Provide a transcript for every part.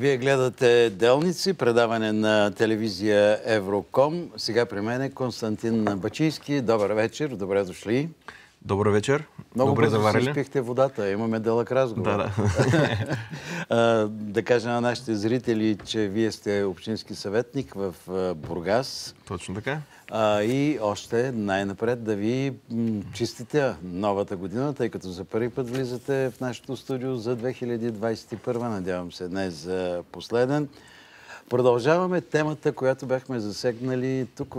Вие гледате Делници, предаване на телевизия Евроком. Сега при мен е Константин Бачийски. Добър вечер, добре дошли. Добър вечер. Много добре заварили. си изпихте водата, имаме дълъг разговор. Да кажа на нашите зрители, че вие сте общински съветник в Бургас. Точно така. И още най-напред да ви чистите новата година, тъй като за първи път влизате в нашото студио за 2021. Надявам се днес за последен. Продължаваме темата, която бяхме засегнали тук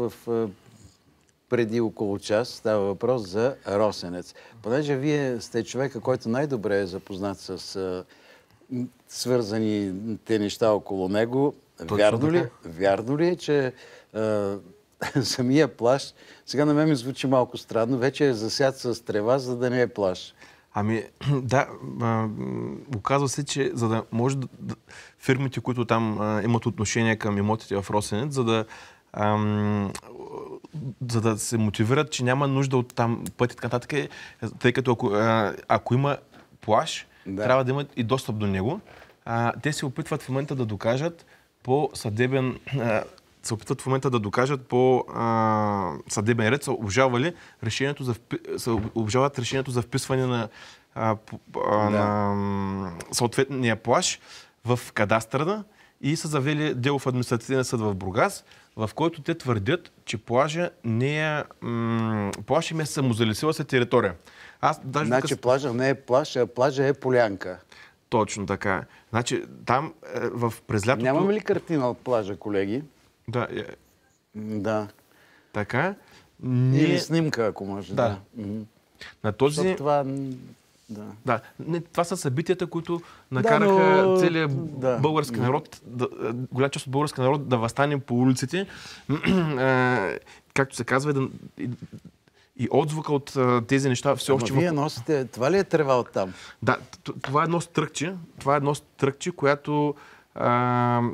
преди около час. Става въпрос за Росенец. Понеже вие сте човека, който най-добре е запознат с свързаните неща около него. Вярно ли е, че самия плаж, сега на мен ми звучи малко странно, вече е засят с трева, за да не е плаж? Ами, да, оказва се, че за да може фирмите, които там имат отношение към имотите в Росенец, за да се мотивират, че няма нужда от там пъти, така нататък, тъй като ако има плаж, трябва да имат и достъп до него. Те се опитват в момента да докажат по съдебен ред, са обжалват решението за вписване на съответния плаж в кадастъра и са завели дело в административния съд в Бургас, в който те твърдят, че плажа е самозалесила се територия. Значи плажа не е плаж, а плажа е полянка. Точно така. Значи там през лятото... Нямаме ли картина от плажа, колеги? Да. Да. Така. Или снимка, ако може. Да. На този... Това... Да. Това са събитията, които накараха целият български народ, голяма част от българския народ да въстане по улиците. Както се казва, и отзвука от тези неща все още... Вие носите... Това ли е трева от там? Да, това е едно стръкче, което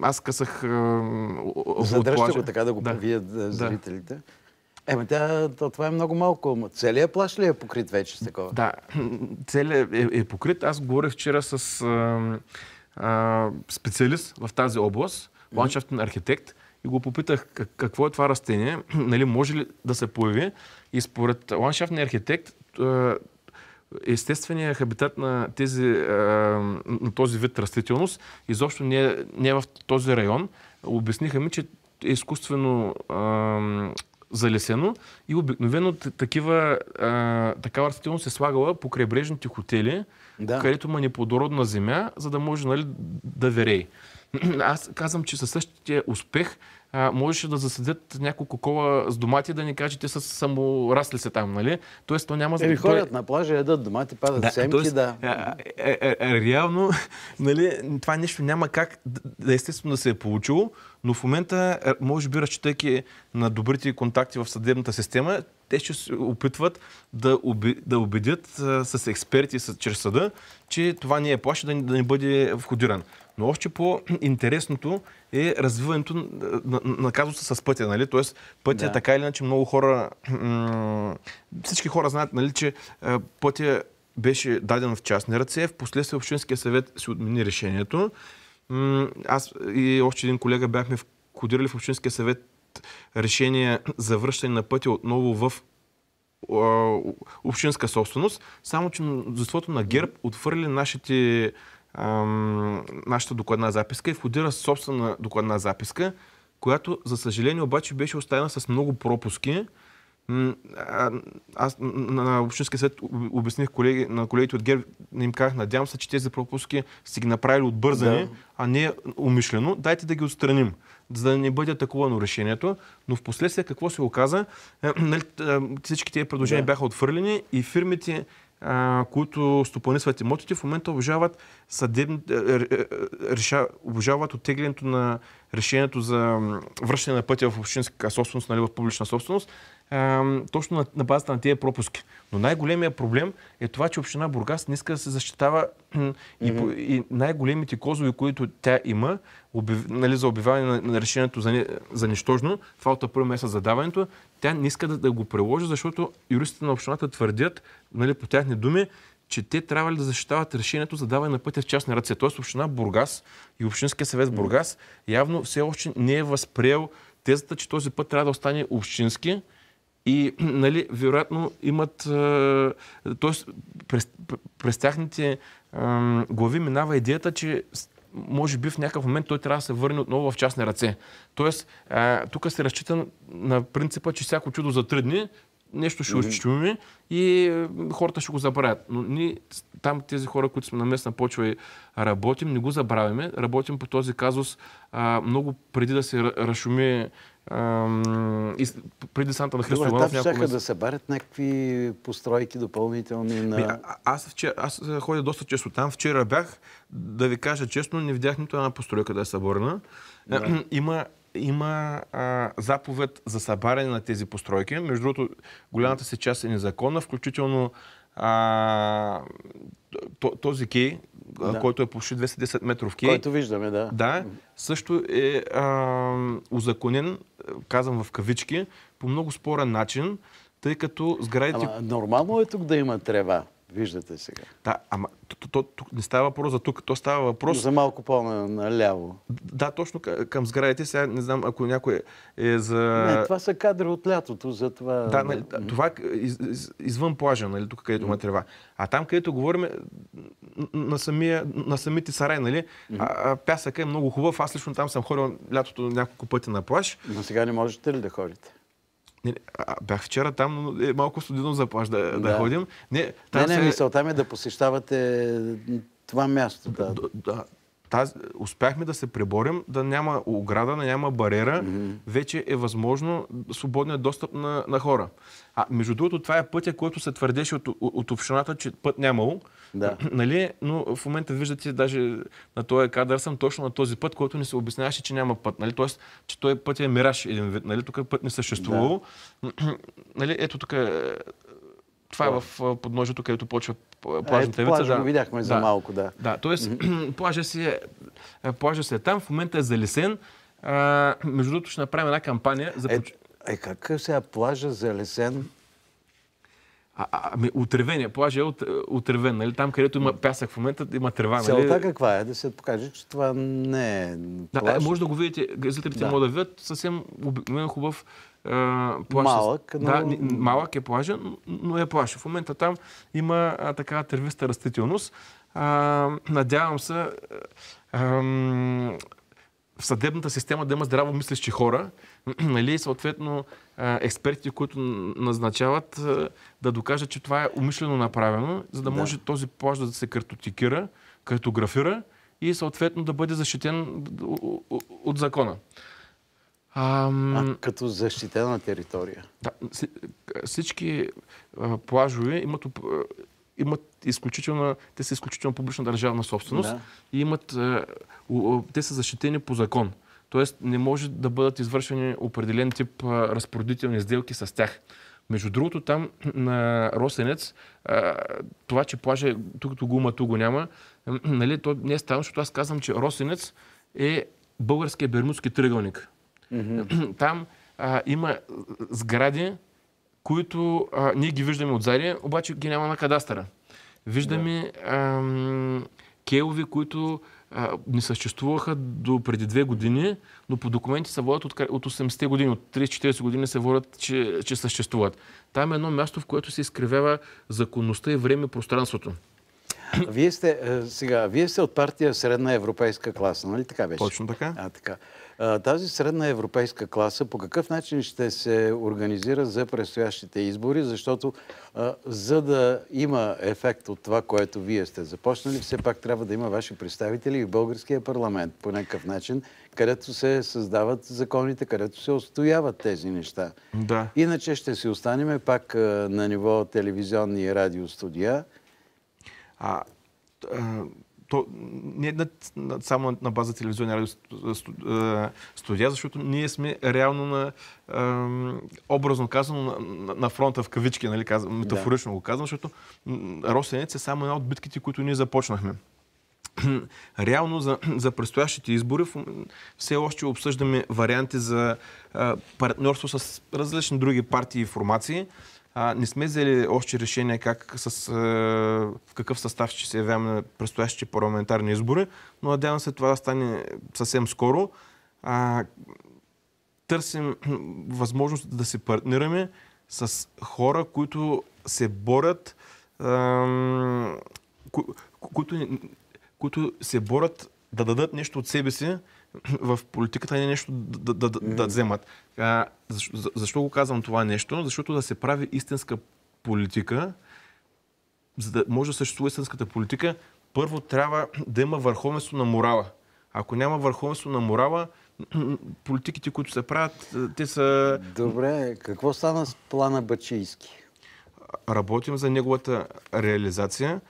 аз късах задръжте го така да го вие зрителите. Това е много малко. Целият плаж ли е покрит вече с такова? Да, целият е покрит. Аз говорих вчера с специалист в тази област, ландшафтен архитект, и го попитах какво е това растение, нали, може ли да се появи. И според ландшафтния архитект, естественият хабитат на този вид растителност изобщо не е в този район. Обясниха ми, че е изкуствено залесено и обикновено такава растителност се слагала по крайбрежните хотели, където има неплодородна земя, за да може, нали, да верее. Аз казвам, че със същия успех можеше да засадят няколко кола с домати, да ни кажа, че те са саморасли се там, нали? Тоест, то няма... ходят на плажа, ядат домати, падат семки, реално, нали, това нещо няма как естествено да се е получило, но в момента, може би, разчитайки на добрите контакти в съдебната система, те ще се опитват да убедят с експерти чрез съда, че това не е плаж, да не бъде входиран. Но още по-интересното е развиването на казуса с пътя. Нали? Тоест, пътя е така или иначе много хора... Всички хора знаят, нали, че пътя беше даден в частни ръце. Впоследствие Общинския съвет си отмени решението. Аз и още един колега бяхме входирали в Общинския съвет решение за връщане на пътя отново в общинска собственост. Само че мнозинството на ГЕРБ отвърли нашата докладна записка и входира собствена докладна записка, която, за съжаление, обаче беше оставена с много пропуски. Аз на Общинския съвет обясних на колегите от ГЕРБ, им казах, надявам се, че тези пропуски сте ги направили отбързани, а не умишлено. Дайте да ги отстраним, за да не бъде атакувано решението. Но в последствие какво се оказа? Всички тези предложения бяха отвърлени и фирмите, които стопанисват имотите, в момента обжалват оттеглянето на решението за връщане на пътя в общинска собственост, нали, в публична собственост, точно на базата на тези пропуски. Но най-големият проблем е това, че община Бургас не иска да се защитава и най-големите козови, които тя има, нали, за обявяване на решението за нищожно, това от април месец за даването, тя не иска да го приложи, защото юристите на общината твърдят, нали, по тяхни думи, че те трябва ли да защитават решението за даване на пътя в частни ръце. Тоест община Бургас и Общинския съвет в Бургас явно все още не е възприел тезата, че този път трябва да остане общински и, нали, вероятно имат... Тоест, през тяхните глави минава идеята, че може би в някакъв момент той трябва да се върне отново в частни ръце. Тоест, тук се разчита на принципа, че всяко чудо за 3 дни нещо ще очуваме и хората ще го забравят. Но ние там, тези хора, които сме на местна почва и работим, не го забравяме. Работим по този казус много преди да се разшуми преди Санта на Христо Иванов. Там щяха да се барят някакви постройки допълнителни на... Аз ходя доста често там. Вчера бях, да ви кажа честно, не видях нито една постройка да е съборена. Да. Има заповед за събаряне на тези постройки. Между другото, голямата си част е незаконна, включително този кей, който е почти 210 метров кей. Който виждаме, да. Да, също е узаконен, казвам в кавички, по много спорен начин, тъй като сградите... Нормално е тук да има трева. Виждате сега. Да, ама тук не става въпрос за тук, то става въпрос... За малко по-наляво. Да, точно към сградите. Сега не знам, ако някой е за... Не, това са кадри от лятото, за това... Да, нали, това е извън плажа, нали, тук където има трева. А там, където говорим на самите сараи, нали, пясъка е много хубав. Аз лично там съм ходил лятото няколко пъти на плаж. Но сега не можете ли да ходите? Бях вчера там, но е малко студено за плаж да ходим. Мисълта ми е да посещавате това място. Успяхме да се преборим, да няма ограда, да няма бариера. Вече е възможно свободният достъп на хора. Между другото, това е пътя, който се твърдеше от общината, че път нямало. Да. Нали? Но в момента виждате, даже на този кадър съм точно на този път, който ни се обясняваше, че няма път. Нали? Тоест, че този път е мираж един вид. Нали? Тук път не съществувало. Да. Нали? Ето тук това е в подножието, където почва плажната ивица. Плажа го видяхме за малко, да. Да, т.е. плажа си е там, в момента е залесен. Между другото ще направим една кампания за... Как сега плажа залесен? Отревения. Плажа е отревен. Нали? Там, където има пясък в момента, има трева. Нали? Целта каква е? Да се покаже, че това не е плаж? Да, може да го видите. Зрителите могат да видят съвсем обикновен хубав плаж. Малък, но... Да, малък е плажа, но е плаж. В момента там има такава тревиста растителност. Надявам се в съдебната система да има здраво мислещи хора, нали, съответно експертите, които назначават, да докажат, че това е умишлено направено, за да може този плаж да се картографира и съответно да бъде защитен от закона. Като защитена територия. Да, всички плажове имат те са изключително публична държавна собственост и те са защитени по закон. Тоест не може да бъдат извършени определен тип разпоредителни сделки с тях. Между другото, там на Росенец, това, че плажа тук го има, тук го няма, нали, то не е станало, защото аз казвам, че Росенец е българския Бермудски триъгълник. Там има сгради, които ние ги виждаме отзади, обаче ги няма на кадастъра. Виждаме кейове, които не съществуваха до преди 2 години, но по документи се водят от 80-те години, от 30-40 години се водят, че съществуват. Там е едно място, в което се изкривява законността и време и пространството. Вие сте от партия Средна европейска класа, нали така беше? Точно така. Така. Тази средна европейска класа по какъв начин ще се организира за предстоящите избори, защото за да има ефект от това, което вие сте започнали, все пак трябва да има ваши представители и в българския парламент по някакъв начин, където се създават законите, където се отстояват тези неща. Да. Иначе ще си останем пак на ниво телевизионни и радиостудия. То не е само на база телевизионни радиостудия, защото ние сме реално образно казано на фронта в кавички, нали, метафорично го казвам, защото Росенец е само една от битките, които ние започнахме. Реално за предстоящите избори все още обсъждаме варианти за партньорство с различни други партии и формации. Не сме взели още решение в какъв състав ще се явяваме на предстоящите парламентарни избори, но надявам се това да стане съвсем скоро. Търсим възможност да се партнираме с хора, които се борят, които се борят да дадат нещо от себе си в политиката, не нещо да вземат. Защо го казвам това нещо? Защото да се прави истинска политика, за да може да съществува истинската политика, първо трябва да има върховенство на морала. Ако няма върховенство на морала, политиките, които се правят, те са... Добре, какво стана с плана Бачийски? Работим за неговата реализация.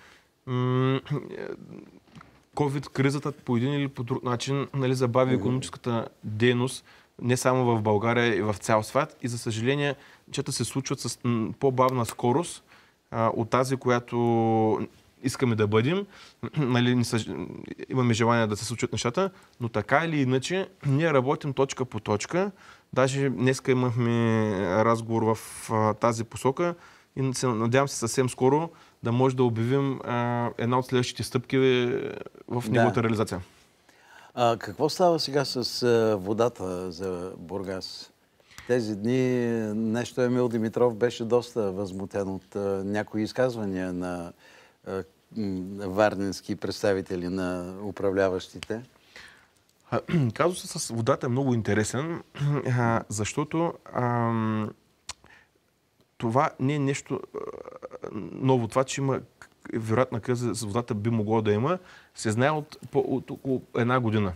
COVID-кризата по един или по друг начин забави икономическата дейност не само в България и в цял свят. И за съжаление, нещата се случват с по-бавна скорост от тази, която искаме да бъдем. Имаме желание да се случат нещата, но така или иначе ние работим точка по точка. Даже днеска имахме разговор в тази посока и се надявам се съвсем скоро да може да обявим една от следващите стъпки в неговата реализация. Какво става сега с водата за Бургас? Тези дни нещо Емил Димитров беше доста възмутен от някои изказвания на варненски представители на управляващите. Казусът с водата е много интересен, защото това не е нещо ново. Това, че има вероятна криза с водата би могло да има, се знае от около една година.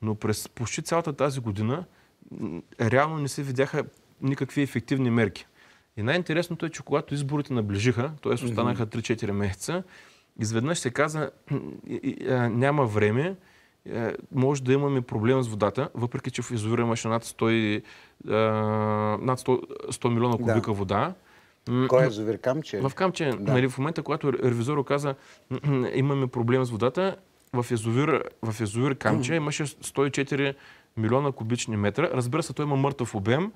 Но през почти цялата тази година реално не се видяха никакви ефективни мерки. И най-интересното е, че когато изборите наближиха, т.е. останаха 3-4 месеца, изведнъж се каза, няма време, може да имаме проблем с водата, въпреки че в язовира имаше над 100 милиона кубика вода. Кой е язовир? Камче? В Камче. Да. В момента, когато ревизорът каза, имаме проблем с водата, в язовир Камче имаше 104 милиона кубични метра. Разбира се, той има мъртъв обем.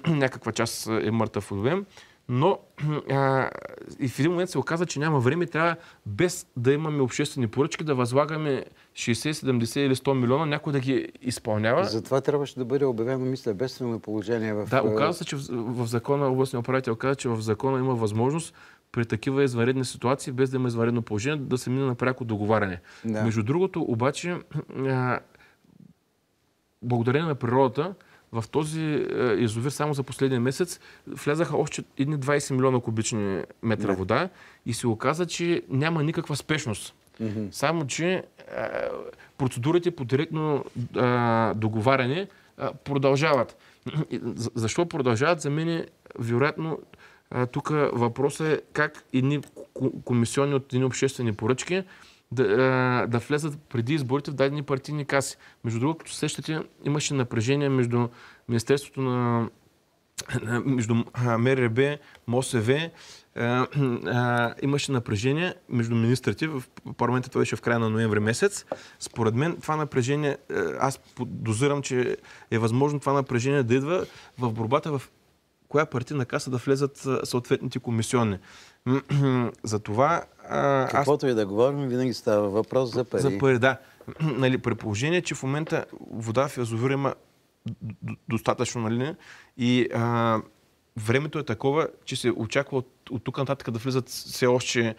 Някаква част е мъртъв обем. Но и в един момент се оказа, че няма време. Трябва без да имаме обществени поръчки да възлагаме 60, 70 или 100 милиона, някой да ги изпълнява. Затова трябваше да бъде обявено, мисля, бедствено положение в... Да, оказа се, че в закона, областния управител каза, че в закона има възможност при такива извънредни ситуации, без да има извънредно положение, да се мине на пряко договаряне. Да. Между другото, обаче, благодарение на природата, в този язовир само за последния месец влязаха още едни 20 милиона кубични метра вода и се оказа, че няма никаква спешност. Само, че процедурите по директно договаряне продължават. Защо продължават? За мен, вероятно, тук въпросът е как едни комисионни от едни обществени поръчки да влезат преди изборите в дадени партийни каси. Между другото, като сещате, имаше напрежение между Министерството между МРРБ, МОСВ, имаше напрежение между министрите. В парламента това беше в края на ноември месец. Според мен това напрежение, аз подозирам, че е възможно това напрежение да идва в борбата в коя партийна каса да влезат съответните комисионни. За това... Каквото и да говорим, винаги става въпрос за пари. За пари, да. При положение, че в момента вода в язовира има достатъчно, и времето е такова, че се очаква от тук нататък да влизат все още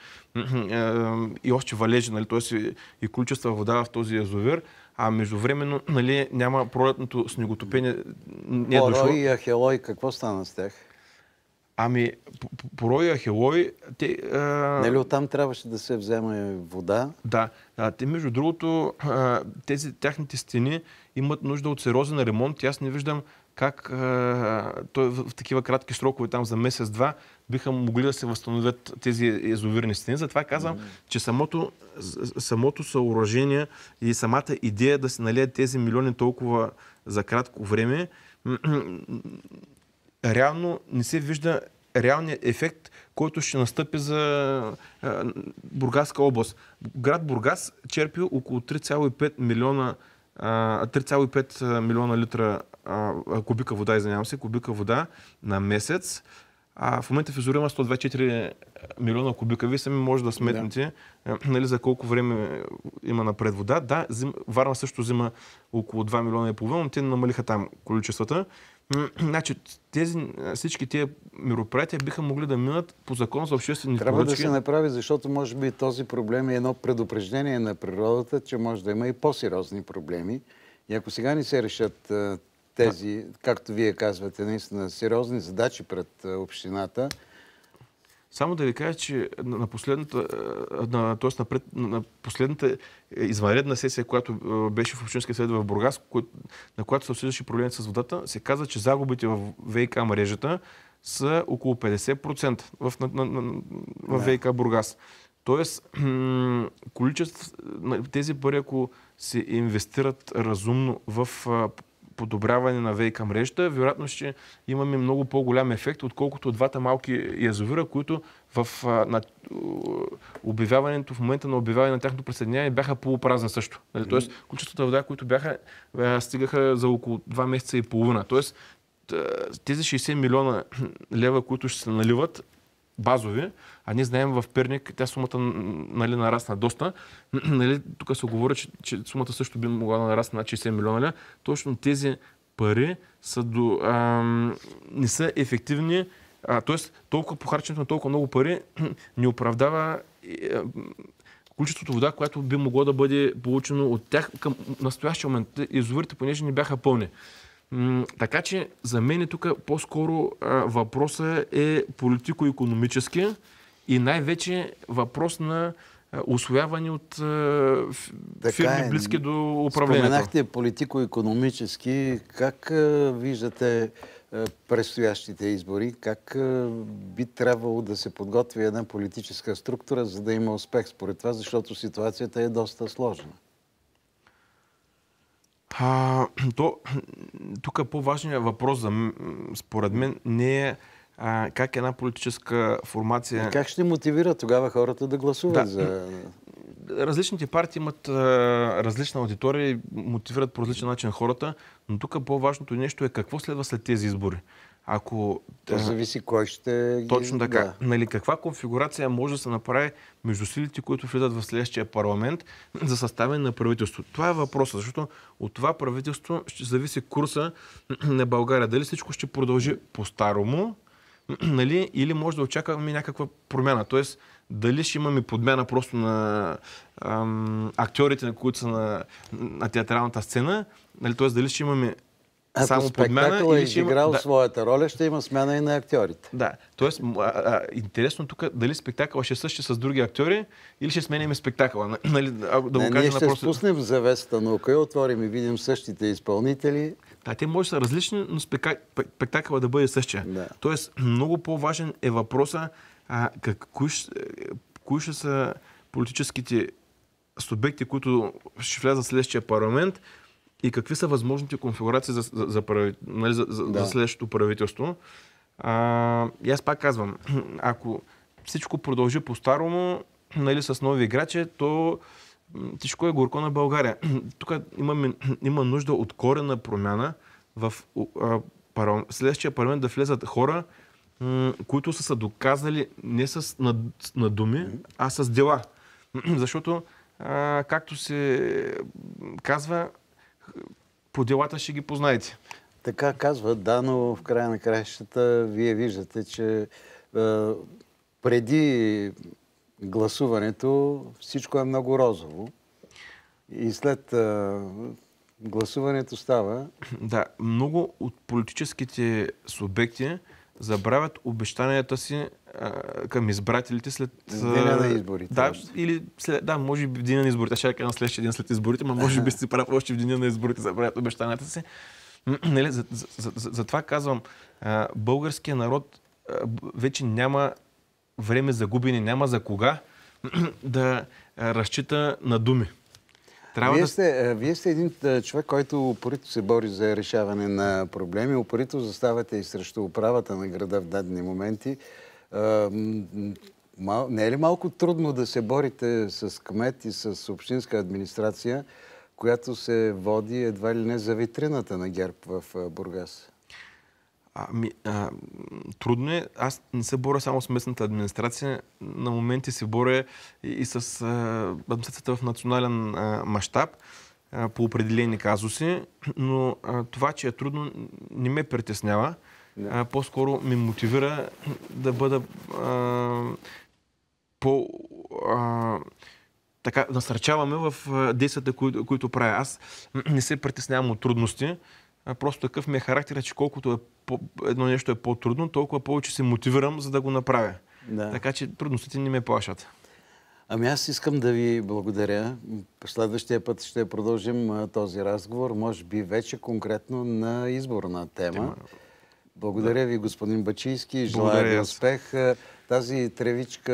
и още валежи, т.е. и количества вода в този язовир, а междувременно няма пролетното снеготопение. Порой и Ахелой, какво стана с тях? Порой и Ахелой... Нали оттам трябваше да се вземе вода? Да. Те, между другото, тяхните стени имат нужда от сериозен ремонт. Аз не виждам как в такива кратки срокове, там за месец-два, биха могли да се възстановят тези язовирни стени. Затова казвам, че самото съоръжение и самата идея да се налият тези милиони толкова за кратко време, реално не се вижда реалният ефект, който ще настъпи за Бургаска област. Град Бургас черпи около 3,5 милиона литра кубика вода на месец. А в момента в язовира има 124 милиона кубика. Вие сами може да сметнете нали, за колко време има напред вода. Да, Варна също взима около 2 милиона и половина, но те намалиха там количествата. Значи, всички тези мероприятия биха могли да минат по закон за обществени поръчки. Трябва да се направи, защото може би този проблем е едно предупреждение на природата, че може да има и по-сериозни проблеми. И ако сега не се решат тези, както вие казвате, наистина сериозни задачи пред общината. Само да ви кажа, че на последната извънредна сесия, която беше в Общинския съвет в Бургас, на която се обсъждаше проблемите с водата, се каза, че загубите в ВиК мрежата са около 50% в ВиК Бургас. Тоест, тези пари, ако се инвестират разумно в подобряване на ВиК мрежата, вероятно ще имаме много по-голям ефект, отколкото двата малки язовира, които в обявяването, в момента на обявяване на тяхното присъединяване бяха полупразни също. Тоест, количествата вода, които стигаха за около 2 месеца и половина. Тоест, тези 60 милиона лева, които ще се наливат, базови, а ние знаем в Перник, тя сумата нали, нарасна доста. Нали, тук се говори, че сумата също би могла да нарасне на 60 милиона лева. Точно тези пари не са ефективни, т.е. толкова похарченето на толкова много пари не оправдава количеството вода, което би могло да бъде получено от тях към настоящия момент. Язовирите, понеже не бяха пълни. Така че за мен тук по-скоро въпросът е политико-икономически и най-вече въпрос на усвояване от фирми близки до управлението. Споменахте политико-икономически. Как виждате предстоящите избори? Как би трябвало да се подготви една политическа структура, за да има успех според това, защото ситуацията е доста сложна? Тук по-важният въпрос според мен не е как една политическа формация... Как ще мотивира тогава хората да гласуват за... Различните партии имат различна аудитория и мотивират по различен начин хората, но тук по-важното нещо е какво следва след тези избори. То зависи кой ще ги... Точно така. Нали, каква конфигурация може да се направи между силите, които влизат в следващия парламент за съставяне на правителство? Това е въпросът, защото от това правителство ще зависи курса на България. Дали всичко ще продължи по-старому, нали, или може да очакваме някаква промяна. Тоест, дали ще имаме подмяна просто на актьорите, които са на театралната сцена, нали, т.е. дали ще имаме само подмяна. Ако спектакъл е изиграл своята роля, ще има смяна и на актьорите. Да, т.е. интересно тук дали спектакъл ще същи с други актьори или ще сменяме спектакъла. Нали, ние ще спуснем завесата наука и отворим и видим същите изпълнители. Да, те може да са различни, но спектакъла да бъде същия. Да. Тоест, много по-важен е въпроса кои ще са политическите субекти, които ще влязат в следващия парламент и какви са възможните конфигурации за следващото правителство. И аз пак казвам, ако всичко продължи по-старому, нали, с нови играчи, то всичко е горко на България. Тук има нужда от коренна промяна в следващия парламент да влезат хора, които са се доказали не на думи, а с дела. Защото, както се казва, по делата ще ги познаете. Така казват, да, но в края на краищата вие виждате, че преди гласуването всичко е много розово и след гласуването става... Да, много от политическите субекти забравят обещанията си към избирателите след... деня на изборите. Да, или може би в деня на изборите. Ще кажа на следващия ден след изборите, но може би си правят още в деня на изборите забравят обещанията си. Затова казвам, българския народ вече няма време за губене, няма за кога да разчита на думи. Вие сте един човек, който упорито се бори за решаване на проблеми, упорито заставате и срещу управата на града в дадени моменти. Не е ли малко трудно да се борите с кмет и с общинска администрация, която се води едва ли не за витрината на ГЕРБ в Бургас? Трудно е. Аз не се боря само с местната администрация. На моменти се боря и с администрацията в национален мащаб по определени казуси, но това, че е трудно, не ме притеснява. По-скоро ме мотивира да бъда така насърчаваме в действията, които правя. Аз не се притеснявам от трудности. Просто такъв ми е характер, че колкото едно нещо е по-трудно, толкова повече се мотивирам, за да го направя. Да. Така че трудностите не ме плашат. Ами аз искам да ви благодаря. Следващия път ще продължим този разговор, може би вече конкретно на изборна тема. Благодаря ви, господин Бачийски. Желая ви успех. Тази тревичка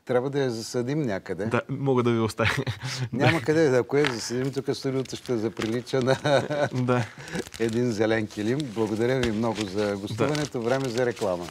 трябва да я засадим някъде. Да, мога да ви оставя. Няма къде. Ако я засадим, тук студиото ще заприлича на един зелен килим. Благодаря ви много за гостуването. Време за реклама.